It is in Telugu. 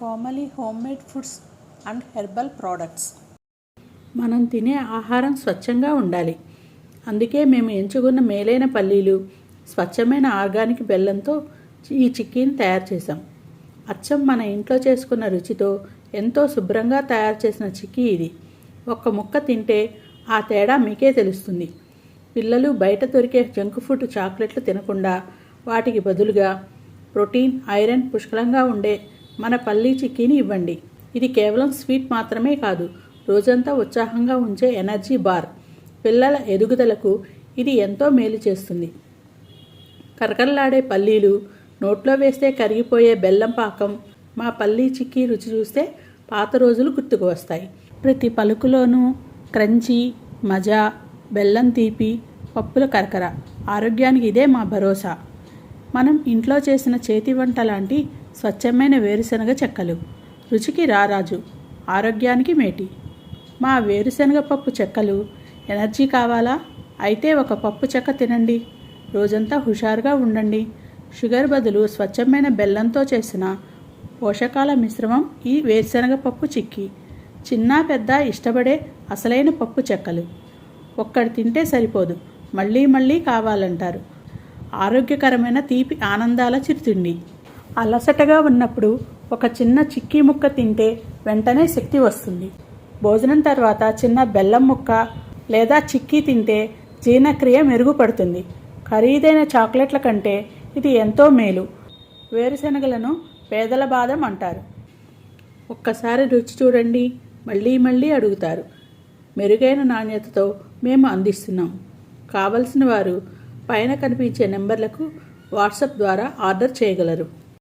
Komali homemade foods and herbal products. మనం తినే ఆహారం స్వచ్ఛంగా ఉండాలి. అందుకే మేము ఎంచుకున్న మేలైన పల్లీలు, స్వచ్ఛమైన ఆర్గానిక్ బెల్లంతో ఈ చిక్కీని తయారు చేసాం. అచ్చం మన ఇంట్లో చేసుకున్న రుచితో ఎంతో శుభ్రంగా తయారు చేసిన చిక్కీ ఇది. ఒక్క ముక్క తింటే ఆ తేడా మీకే తెలుస్తుంది. పిల్లలు బయట దొరికే జంక్ ఫుడ్ చాక్లెట్లు తినకుండా వాటికి బదులుగా ప్రోటీన్, ఐరన్ పుష్కలంగా ఉండే మన పల్లీ చిక్కీని ఇవ్వండి. ఇది కేవలం స్వీట్ మాత్రమే కాదు, రోజంతా ఉత్సాహంగా ఉంచే ఎనర్జీ బార్. పిల్లల ఎదుగుదలకు ఇది ఎంతో మేలు చేస్తుంది. కరకరలాడే పల్లీలు, నోట్లో వేస్తే కరిగిపోయే బెల్లం పాకం, మా పల్లీ చిక్కీ రుచి చూస్తే పాత రోజులు గుర్తుకు వస్తాయి. ప్రతి పలుకులోనూ క్రంచీ, మజా, బెల్లం తీపి, పప్పుల కరకర. ఆరోగ్యానికి ఇదే మా భరోసా. మనం ఇంట్లో చేసిన చేతి వంట లాంటి స్వచ్ఛమైన వేరుశనగ చెక్కలు. రుచికి రారాజు, ఆరోగ్యానికి మేటి. మా వేరుశనగ పప్పు చెక్కలు. ఎనర్జీ కావాలా? అయితే ఒక పప్పు చెక్క తినండి. రోజంతా హుషారుగా ఉండండి. షుగర్ బదులు స్వచ్ఛమైన బెల్లంతో చేసిన పోషకాల మిశ్రమం ఈ వేరుశనగ పప్పు చిక్కీ. చిన్న పెద్ద ఇష్టపడే అసలైన పప్పు చెక్కలు. ఒక్కటి తింటే సరిపోదు, మళ్ళీ మళ్ళీ కావాలంటారు. ఆరోగ్యకరమైన తీపి ఆనందాల చిరుతిండి. అలసటగా ఉన్నప్పుడు ఒక చిన్న చిక్కీ ముక్క తింటే వెంటనే శక్తి వస్తుంది. భోజనం తర్వాత చిన్న బెల్లం ముక్క లేదా చిక్కీ తింటే జీర్ణక్రియ మెరుగుపడుతుంది. ఖరీదైన చాక్లెట్ల కంటే ఇది ఎంతో మేలు. వేరుశనగలను పేదల బాదం అంటారు. ఒక్కసారి రుచి చూడండి, మళ్ళీ మళ్ళీ అడుగుతారు. మెరుగైన నాణ్యతతో మేము అందిస్తున్నాం. కావలసిన వారు పైన కనిపించే నెంబర్లకు వాట్సాప్ ద్వారా ఆర్డర్ చేయగలరు.